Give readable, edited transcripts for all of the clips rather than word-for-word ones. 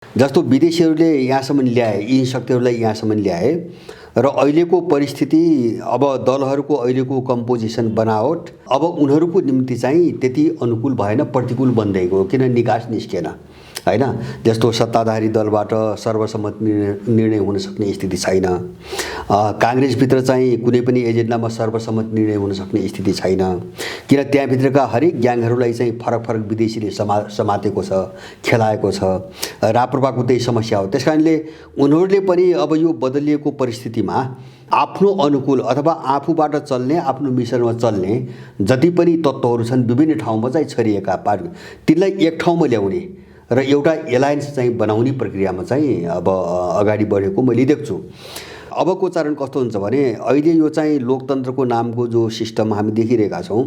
जस्तो विदेशीहरूले यहाँसम्म ल्याए, यी शक्तिहरूलाई यहाँसम्म ल्याए र अहिलेको परिस्थिति अब दलहरूको अहिलेको कम्पोजिसन बनावट अब उनीहरूको निम्ति चाहिँ त्यति अनुकूल भएन, प्रतिकूल बन्दै गयो, किन निकास निस्केन हैन। जस्तो सत्ताधारी दलबाट सर्वसम्मत निर्णय हुन सक्ने स्थिति छैन। काङ्ग्रेसभित्र चाहिँ कुनै पनि एजेन्डामा सर्वसम्मत निर्णय हुन सक्ने स्थिति छैन, किन त्यहाँभित्रका हरेक ग्याङहरूलाई चाहिँ फरक फरक विदेशीले समातेको छ, खेलाएको छ। राप्रपाको त्यही समस्या हो। त्यसकारणले उनीहरूले पनि अब यो बदलिएको परिस्थितिमा आफ्नो अनुकूल अथवा आफूबाट चल्ने, आफ्नो मिसनमा चल्ने जति पनि तत्त्वहरू छन् विभिन्न ठाउँमा चाहिँ छरिएका पार्टी, तिनलाई एक ठाउँमा ल्याउने र एउटा एलायन्स चाहिँ बनाउने प्रक्रियामा चाहिँ अब अगाडि बढेको मैले देख्छु। अबको चरण कस्तो हुन्छ भने अहिले यो चाहिँ लोकतन्त्रको नामको जो सिस्टम हामी देखिरहेका छौँ,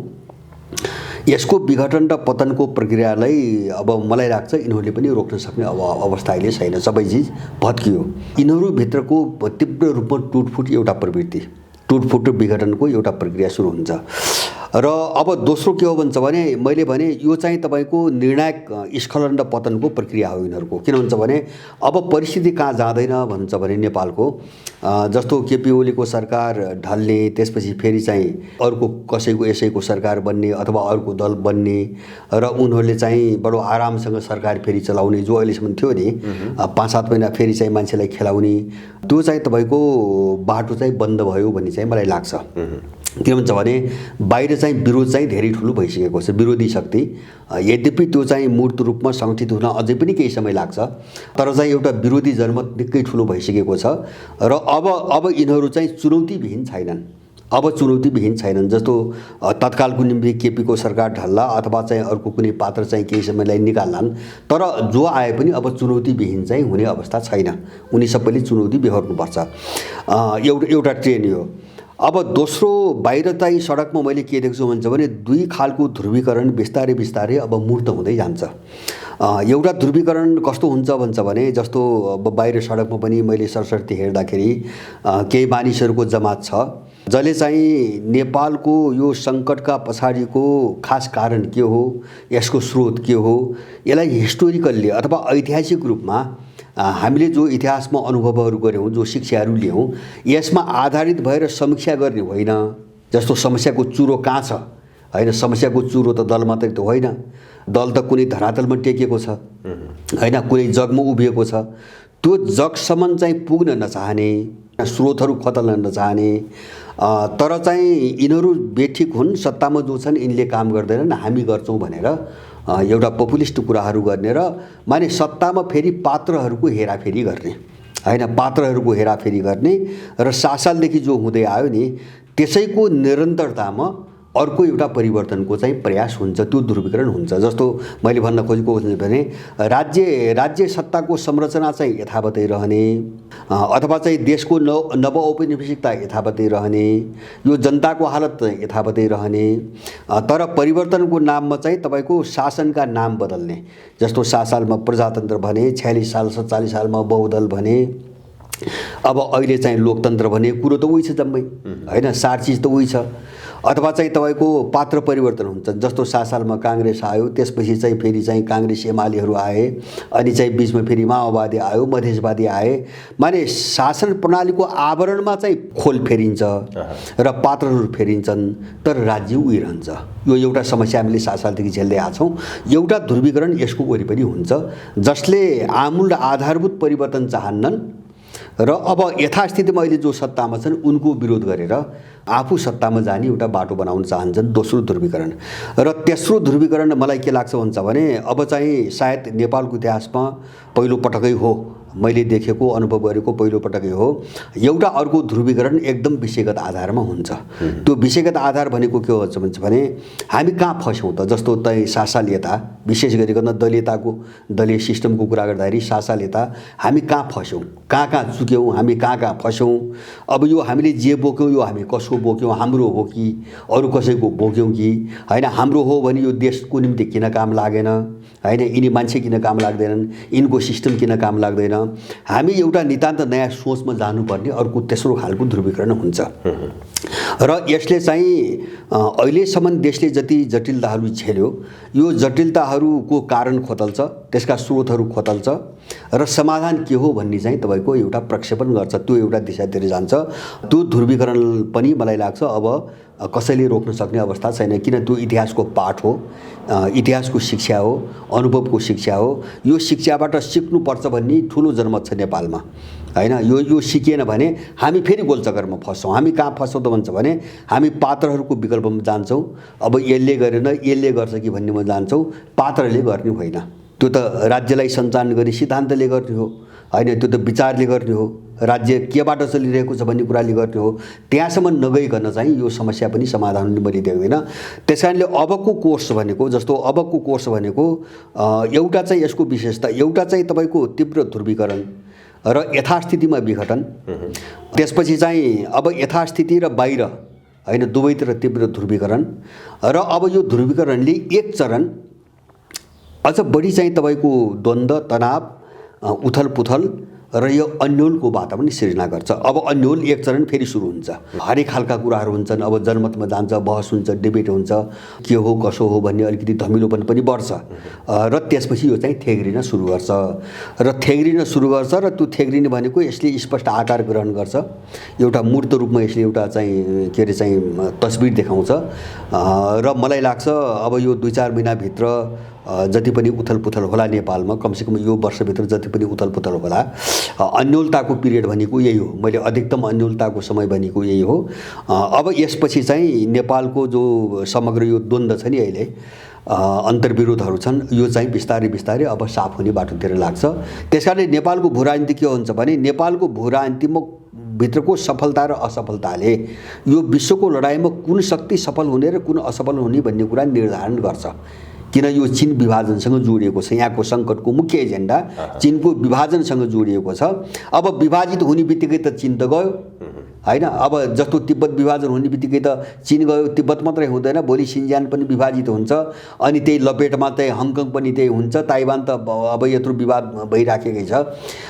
यसको विघटन र पतनको प्रक्रियालाई अब मलाई लाग्छ यिनीहरूले पनि रोक्न सक्ने अवस्था अहिले छैन। सबै चिज भत्कियो। यिनीहरूभित्रको तीव्र रूपमा टुटफुट एउटा प्रवृत्ति, टुटफुट र विघटनको एउटा प्रक्रिया सुरु हुन्छ। र अब दोस्रो के हो भन्छ भने मैले भने यो चाहिँ तपाईँको निर्णायक स्खलन र पतनको प्रक्रिया हो यिनीहरूको। किन हुन्छ भने अब परिस्थिति कहाँ जाँदैन भन्छ भने नेपालको जस्तो केपी ओलीको सरकार ढल्ने, त्यसपछि फेरि चाहिँ अर्को कसैको यसैको सरकार बन्ने अथवा अर्को दल बन्ने र उनीहरूले चाहिँ बडो आरामसँग सरकार फेरि चलाउने, जो अहिलेसम्म थियो नि 5-7 महिना फेरि चाहिँ मान्छेलाई खेलाउने, त्यो चाहिँ तपाईँको बाटो चाहिँ बन्द भयो भन्ने चाहिँ मलाई लाग्छ। किन भन्छ भने बाहिर चाहिँ विरोध चाहिँ धेरै ठुलो भइसकेको छ, विरोधी शक्ति। यद्यपि त्यो चाहिँ मूर्त रूपमा सङ्गठित हुन अझै पनि केही समय लाग्छ, तर चाहिँ एउटा विरोधी जनमत निकै ठुलो भइसकेको छ र अब यिनीहरू चाहिँ चुनौतीविहीन छैनन्। अब चुनौतीविहीन छैनन्। जस्तो तत्कालको निम्ति केपीको सरकार ढल्ला अथवा चाहिँ अर्को कुनै पात्र चाहिँ केही समयलाई निकाल्लान्, तर जो आए पनि अब चुनौतीविहीन चाहिँ हुने अवस्था छैन। उनी सबैले चुनौती बेहोर्नुपर्छ। एउटा ट्रेन यो। अब दोस्रो बाहिर चाहिँ सडकमा मैले के देख्छु भन्छ भने दुई खालको ध्रुवीकरण बिस्तारै बिस्तारै अब मूर्त हुँदै जान्छ। एउटा ध्रुवीकरण कस्तो हुन्छ भन्छ भने जस्तो अब बाहिर सडकमा पनि मैले सरसर्ती हेर्दाखेरि केही मानिसहरूको जमात छ जसले चाहिँ नेपालको यो सङ्कटका पछाडिको खास कारण के हो, यसको स्रोत के हो, यसलाई हिस्टोरिकल्ली अथवा ऐतिहासिक रूपमा हामीले जो इतिहासमा अनुभवहरू गऱ्यौँ, जो शिक्षाहरू लियौँ, यसमा आधारित भएर समीक्षा गर्ने होइन। जस्तो समस्याको चुरो कहाँ छ हैन, समस्याको चुरो त दल मात्रै त होइन, दल त कुनै धरातलमा टेकेको छ हैन, कुनै जगमा उभिएको छ। त्यो जगसम्म चाहिँ पुग्न नचाहने, स्रोतहरू खतल्न नचाहने, तर चाहिँ यिनीहरू बेठिक हुन्, सत्तामा जो छन् यिनले काम गर्दैनन्, हामी गर्छौँ भनेर एउटा पपुलिस्ट कुराहरू गर्ने र माने सत्तामा फेरि पात्रहरूको हेराफेरी गर्ने हैन, पात्रहरूको हेराफेरी गर्ने र 7 सालदेखि जो हुँदै आयो नि त्यसैको निरन्तरतामा अर्को एउटा परिवर्तनको चाहिँ प्रयास हुन्छ, त्यो ध्रुवीकरण हुन्छ। जस्तो मैले भन्न खोजेको भने राज्य सत्ताको संरचना चाहिँ यथावतै रहने अथवा चाहिँ देशको नवऔपनिवेशिकता यथावतै रहने, यो जनताको हालत यथावतै रहने, तर परिवर्तनको नाममा चाहिँ तपाईँको शासनका नाम बदल्ने। जस्तो 7 सालमा प्रजातन्त्र भने, 46 साल 47 सालमा बहुदल भने, अब अहिले चाहिँ लोकतन्त्र भने, कुरो त उही छ जम्मै हैन, सार चिज त उही छ। अथवा चाहिँ तपाईँको पात्र परिवर्तन हुन्छ। जस्तो 7 सालमा काङ्ग्रेस आयो, त्यसपछि चाहिँ फेरि चाहिँ काङ्ग्रेस एमालेहरू आए, अनि चाहिँ बिचमा फेरि माओवादी आयो, मधेसवादी आए। माने शासन प्रणालीको आवरणमा चाहिँ खोल फेरिन्छ र पात्रहरू फेरिन्छन्, तर राज्य उहिरहन्छ। यो एउटा समस्या हामीले 7 सालदेखि झेल्दै आएको छौँ। एउटा ध्रुवीकरण यसको वरिपरि हुन्छ, जसले आमूल र आधारभूत परिवर्तन चाहन्नन् र अब यथास्थितिमा अहिले जो सत्तामा छन् उनको विरोध गरेर आफू सत्तामा जाने एउटा बाटो बनाउन चाहन्छन्। दोस्रो ध्रुवीकरण। र तेस्रो ध्रुवीकरण मलाई के लाग्छ भन्छ भने अब चाहिँ सायद नेपालको इतिहासमा पहिलो पटकै हो, मैले देखेको अनुभव गरेको पहिलो पटकै हो, एउटा अर्को ध्रुवीकरण एकदम विषयगत आधारमा हुन्छ। त्यो विषयगत आधार भनेको के हो भन्छ भने हामी कहाँ फस्यौँ त। जस्तो तै 7 साल यता विशेष गरिकन दलीय सिस्टमको कुरा गर्दाखेरि 7 साल यता हामी कहाँ फस्यौँ, कहाँ चुक्यौँ, हामी कहाँ फस्यौँ। अब यो हामीले जे बोक्यौँ यो हामी कसको बोक्यौँ, हाम्रो हो कि अरू कसैको बोक्यौँ कि हैन, हाम्रो हो भने यो देशको निम्ति किन काम लागेन हैन, यिनी मान्छे किन काम लाग्दैनन्, यिनको सिस्टम किन काम लाग्दैन। हामी एउटा नितान्त नयाँ सोचमा जानुपर्ने अर्को तेस्रो खालको ध्रुवीकरण हुन्छ। र यसले चाहिँ अहिलेसम्म देशले जति जटिलताहरू झेल्यो, यो जटिलताहरूको कारण खोतल्छ, त्यसका स्रोतहरू खोतल्छ र समाधान के हो भन्ने चाहिँ तपाईँको एउटा प्रक्षेपण गर्छ, त्यो एउटा दिशातिर जान्छ। त्यो ध्रुवीकरण पनि मलाई लाग्छ अब कसैले रोक्न सक्ने अवस्था छैन, किन त्यो इतिहासको पाठ हो, इतिहासको शिक्षा हो, अनुभवको शिक्षा हो। यो शिक्षाबाट सिक्नुपर्छ भन्ने ठुलो जनमत छ नेपालमा, हैन। यो सिकिएन भने हामी फेरि गोलचक्करमा फस्छौँ। हामी कहाँ फस्छौँ त भन्छ भने हामी पात्रहरूको विकल्पमा जान्छौँ। अब यसले गरेन यसले गर्छ कि भन्नेमा जान्छौँ, पात्रले गर्ने होइन। त्यो त राज्यलाई सञ्चालन गर्ने सिद्धान्तले गर्ने हो, हैन। त्यो त विचारले गर्ने हो, राज्य केबाट चलिरहेको छ भन्ने कुराले गर्ने हो। त्यहाँसम्म नगइकन चाहिँ यो समस्या पनि समाधान हुने मैले देख्दैन। त्यस कारणले अबको कोर्स भनेको, जस्तो अबको कोर्स भनेको एउटा चाहिँ यसको विशेषता, एउटा चाहिँ तपाईँको तीव्र ध्रुवीकरण र यथास्थितिमा विघटन, त्यसपछि चाहिँ अब यथास्थिति र बाहिर, हैन, दुवैतिर तीव्र ध्रुवीकरण। र अब यो ध्रुवीकरणले एक चरण अझ बढी चाहिँ तपाईँको द्वन्द्व, तनाव, उथलपुथल र यो अन्योलको वातावरण सिर्जना गर्छ। अब अन्योल एक चरण फेरि सुरु हुन्छ। हरेक खालका कुराहरू हुन्छन्। अब जनमतमा जान्छ, बहस हुन्छ, डिबेट हुन्छ, के हो कसो हो भन्ने अलिकति धमिलोपन पनि बढ्छ। र त्यसपछि यो चाहिँ थेग्रिन सुरु गर्छ र त्यो थेग्रिने भनेको यसले स्पष्ट आकार ग्रहण गर्छ। एउटा मूर्त रूपमा यसले एउटा चाहिँ के अरे चाहिँ तस्बिर देखाउँछ। र मलाई लाग्छ अब यो 2-4 महिनाभित्र जति पनि उथलपुथल होला नेपालमा, कमसेकम यो वर्षभित्र जति पनि उथलपुथल होला, अन्योलताको पिरियड भनेको यही हो। मैले अधिकतम अन्योलताको समय भनेको यही हो। अब यसपछि चाहिँ नेपालको जो समग्र यो द्वन्द्व छ नि, अहिले अन्तर्विरोधहरू छन्, यो चाहिँ बिस्तारै बिस्तारै अब साफ हुने बाटोतिर लाग्छ। त्यसकारणले नेपालको भू राजनीति के हुन्छ भने नेपालको भू राजनीतिमा भित्रको सफलता र असफलताले यो विश्वको लडाइँमा कुन शक्ति सफल हुने र कुन असफल हुने भन्ने कुरा निर्धारण गर्छ। किन यो चीन विभाजनसँग जोडिएको छ। यहाँको सङ्कटको मुख्य एजेन्डा चीनको विभाजनसँग जोडिएको छ। अब विभाजित हुने बित्तिकै त चीन त गयो, हैन। अब जस्तो तिब्बत विभाजन हुने बित्तिकै त चीन गयो, तिब्बत मात्रै हुँदैन, भोलि सिन्जियाङ पनि विभाजित हुन्छ, अनि त्यही लपेटमा चाहिँ हङकङ पनि त्यही हुन्छ, ताइवान त अब यत्रो विवाद भइराखेकै छ।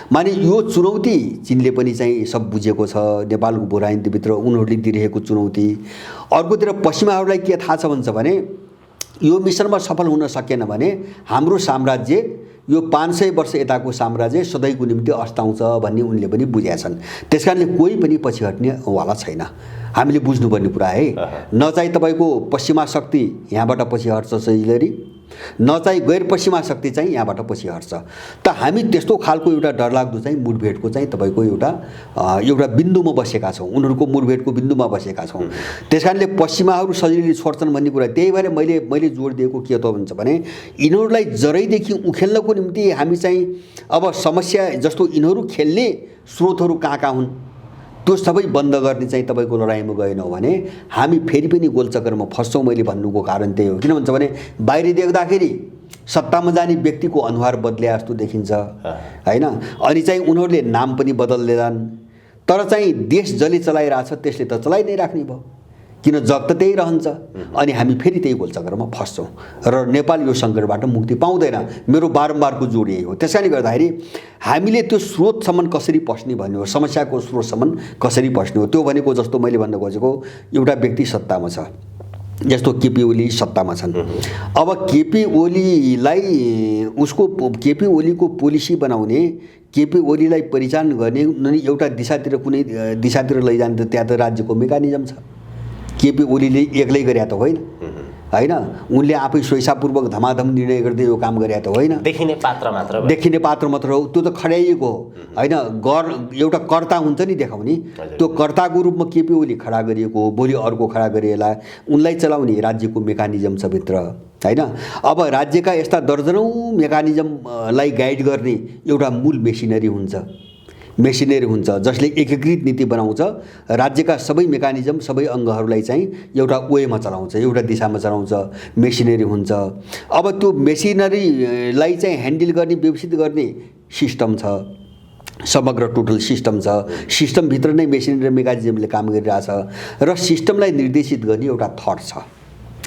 माने यो चुनौती चीनले पनि चाहिँ सब बुझेको छ, नेपालको भू राजनीतिभित्र उनीहरूले दिइरहेको चुनौती। अर्कोतिर पश्चिमाहरूलाई के थाहा छ भन्छ भने यो मिसनमा सफल हुन सकेन भने हाम्रो साम्राज्य, यो 500 वर्ष यताको साम्राज्य सधैँको निम्ति अस्ताउँछ भन्ने उनले पनि बुझेका छन्। त्यसकारणले कोही पनि पछि हट्नेवाला छैन। हामीले बुझ्नुपर्ने कुरा है। न चाहिँ तपाईँको पश्चिमा शक्ति यहाँबाट पछि हट्छ सजिलै, न चाहिँ गैर पश्चिमा शक्ति चाहिँ यहाँबाट पछि हट्छ। त हामी त्यस्तो खालको एउटा डरलाग्दो चाहिँ मुठभेडको चाहिँ तपाईँको एउटा बिन्दुमा बसेका छौँ, उनीहरूको मुठभेडको बिन्दुमा बसेका छौँ। त्यस कारणले पश्चिमाहरू सजिलै छोड्छन् भन्ने कुरा। त्यही भएर मैले जोड दिएको के त भन्छ भने यिनीहरूलाई जरैदेखि उखेल्नको निम्ति हामी चाहिँ अब समस्या जस्तो यिनीहरू खेल्ने स्रोतहरू कहाँ हुन् त्यो सबै बन्द गर्ने चाहिँ तपाईँको लडाइँमा गएनौँ भने हामी फेरि पनि गोलचक्करमा फस्छौँ। मैले भन्नुको कारण त्यही हो। किन भन्छ भने बाहिर देख्दाखेरि सत्तामा जाने व्यक्तिको अनुहार बदले जस्तो देखिन्छ, हैन। अनि चाहिँ उनीहरूले नाम पनि बदल्दैछन्, तर चाहिँ देश जसले चलाइरहेछ त्यसले त चलाइ नै राख्ने भयो। किन जग त त्यही रहन्छ। अनि हामी फेरि त्यही गोलचक्करमा फस्छौँ र नेपाल यो सङ्कटबाट मुक्ति पाउँदैन। मेरो बारम्बारको जोड यही हो। त्यसैले गर्दाखेरि हामीले त्यो स्रोतसम्म कसरी पस्ने भन्ने हो, समस्याको स्रोतसम्म कसरी पस्ने हो। त्यो भनेको जस्तो मैले भन्न खोजेको एउटा व्यक्ति सत्तामा छ, जस्तो केपी ओली सत्तामा छन्। अब केपी ओलीको पोलिसी बनाउने, केपी ओलीलाई परिचालन गर्ने एउटा दिशातिर कुनै दिशातिर लैजाने त त्यहाँ त राज्यको मेकानिजम छ। केपी ओलीले एक्लै गरे त होइन, हैन। उनले आफै स्वेच्छापूर्वक धमाधम निर्णय गर्दै यो काम गरे त होइन। देखिने पात्र मात्र हो। त्यो त खड्याइएको हो, हैन। एउटा कर्ता हुन्छ नि देखाउने, त्यो कर्ताको रूपमा केपी ओली खडा गरिएको हो। भोलि अर्को खडा गरिएला, उनलाई चलाउने राज्यको मेकानिजम छ भित्र, हैन। अब राज्यका यस्ता दर्जनौँ मेकानिजमलाई गाइड गर्ने एउटा मूल मेसिनरी हुन्छ जसले एकीकृत नीति बनाउँछ। राज्यका सबै मेकानिजम, सबै अङ्गहरूलाई चाहिँ एउटा वेमा चलाउँछ, एउटा दिशामा चलाउँछ, मेसिनरी हुन्छ। अब त्यो मेसिनरीलाई चाहिँ ह्यान्डल गर्ने, व्यवस्थित गर्ने सिस्टम छ, समग्र टोटल सिस्टम छ। सिस्टमभित्र नै मेसिनरी र मेकानिजमले काम गरिरहेछ र सिस्टमलाई निर्देशित गर्ने एउटा थट छ,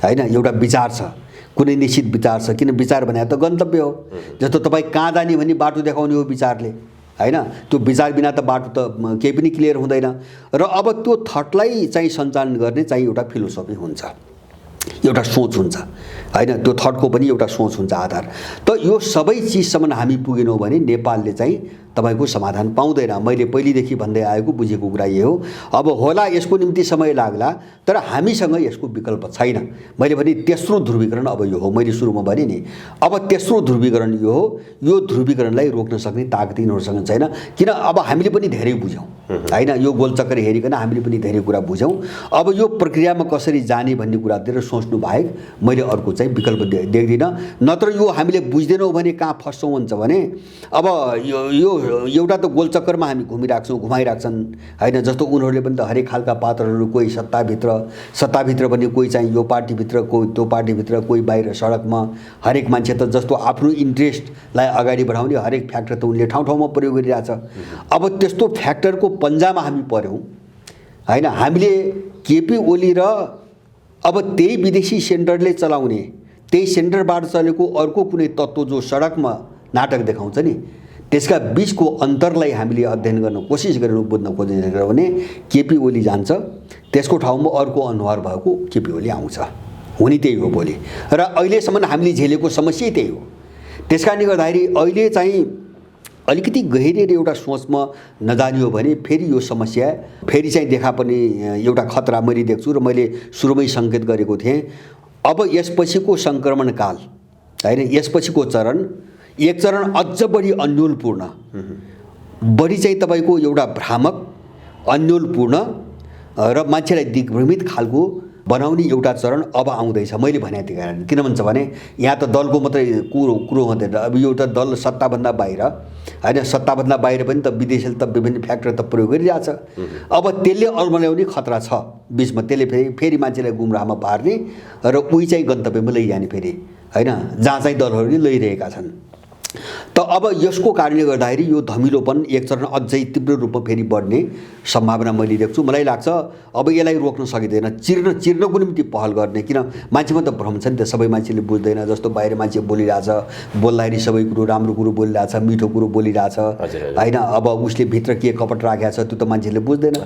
हैन। एउटा विचार छ, कुनै निश्चित विचार छ। किन विचार भने त गन्तव्य हो। जस्तो तपाईँ कहाँ जाने भन्ने बाटो देखाउने हो विचारले, हैन। त्यो विचार बिना त बाटो त केही पनि क्लियर हुँदैन। र अब त्यो थटलाई चाहिँ सञ्चालन गर्ने चाहिँ एउटा फिलोसफी हुन्छ, एउटा सोच हुन्छ हैन, त्यो थटको पनि एउटा सोच हुन्छ आधार। त यो सबै चिजसम्म हामी पुगेनौँ भने नेपालले चाहिँ तपाईँको समाधान पाउँदैन। मैले पहिलेदेखि भन्दै आएको बुझेको कुरा यो हो। अब होला यसको निम्ति समय लाग्ला, तर हामीसँग यसको विकल्प छैन। मैले भने तेस्रो ध्रुवीकरण अब यो हो, मैले सुरुमा भने नि। अब तेस्रो ध्रुवीकरण यो हो, यो ध्रुवीकरणलाई रोक्न सक्ने ताकत यिनीहरूसँग छैन। किन अब हामीले पनि धेरै बुझ्यौँ हैन, यो गोलचक्कर हेरिकन हामीले पनि धेरै कुरा बुझ्यौँ। अब यो प्रक्रियामा कसरी जाने भन्ने कुरातिर सोच्नु बाहेक मैले अर्को चाहिँ विकल्प देख्दिनँ। नत्र यो हामीले बुझ्दैनौँ भने कहाँ फस्छौँ हुन्छ भने अब यो एउटा त गोलचक्करमा हामी घुमाइराख्छन् हैन। जस्तो उनीहरूले पनि त हरेक खालका पात्रहरू, कोही सत्ताभित्र पनि, कोही चाहिँ यो पार्टीभित्र, कोही त्यो पार्टीभित्र, कोही बाहिर सडकमा। हरेक मान्छे त जस्तो आफ्नो इन्ट्रेस्टलाई अगाडि बढाउने हरेक फ्याक्टर त उनले ठाउँ ठाउँमा प्रयोग गरिरहेछ। अब त्यस्तो फ्याक्टरको पन्जामा हामी पर्यौँ हैन। हामीले केपी ओली र अब त्यही विदेशी सेन्टरले चलाउने, त्यही सेन्टरबाट चलेको अर्को कुनै तत्त्व जो सडकमा नाटक देखाउँछ नि, त्यसका बीचको अन्तरलाई हामीले अध्ययन गर्न कोसिस गरेर बुझ्न खोजेर भने केपी ओली जान्छ, त्यसको ठाउँमा अर्को अनुहार भएको केपी ओली आउँछ। हुने त्यही हो भोलि। र अहिलेसम्म हामीले झेलेको समस्या त्यही हो। त्यस कारणले गर्दाखेरि अहिले चाहिँ अलिकति गहिरिएर एउटा सोचमा नजानियो भने फेरि यो समस्या फेरि चाहिँ देखा पर्ने एउटा खतरा मैले देख्छु। र मैले सुरुमै सङ्केत गरेको थिएँ, अब यसपछिको सङ्क्रमणकाल हैन, यसपछिको चरण एक चरण अझ बढी अन्योलपूर्ण, बढी चाहिँ तपाईँको एउटा भ्रामक, अन्योलपूर्ण र मान्छेलाई दिग्भ्रमित खालको बनाउने एउटा चरण अब आउँदैछ। मैले भने त्यही कारण किन भन्छ भने यहाँ त दलको मात्रै कुरो हुँदैन। अब यो त दल सत्ताभन्दा बाहिर हैन, सत्ताभन्दा बाहिर पनि त विदेशीले त विभिन्न फ्याक्टर त प्रयोग गरिरहेछ। अब त्यसले अल्मल्याउने खतरा छ बिचमा, त्यसले फेरि मान्छेलाई गुमराहमा पार्ने र उही चाहिँ गन्तव्यमा लैजाने फेरि हैन, जहाँ चाहिँ दलहरूले लैरहेका छन्। त अब यसको कारणले गर्दाखेरि यो धमिलोपन एक चरण अझै तीव्र रूपमा फेरि बढ्ने सम्भावना मैले देख्छु। मलाई लाग्छ अब यसलाई रोक्न सकिँदैन, चिर्नको निम्ति पहल गर्ने। किन मान्छेमा त भ्रम छ नि त, सबै मान्छेले बुझ्दैन। जस्तो बाहिर मान्छे बोलिरहेछ, बोल्दाखेरि सबै कुरो राम्रो कुरो बोलिरहेछ, मिठो कुरो बोलिरहेछ हैन। अब उसले भित्र के कपट राखेको छ त्यो त मान्छेले बुझ्दैन।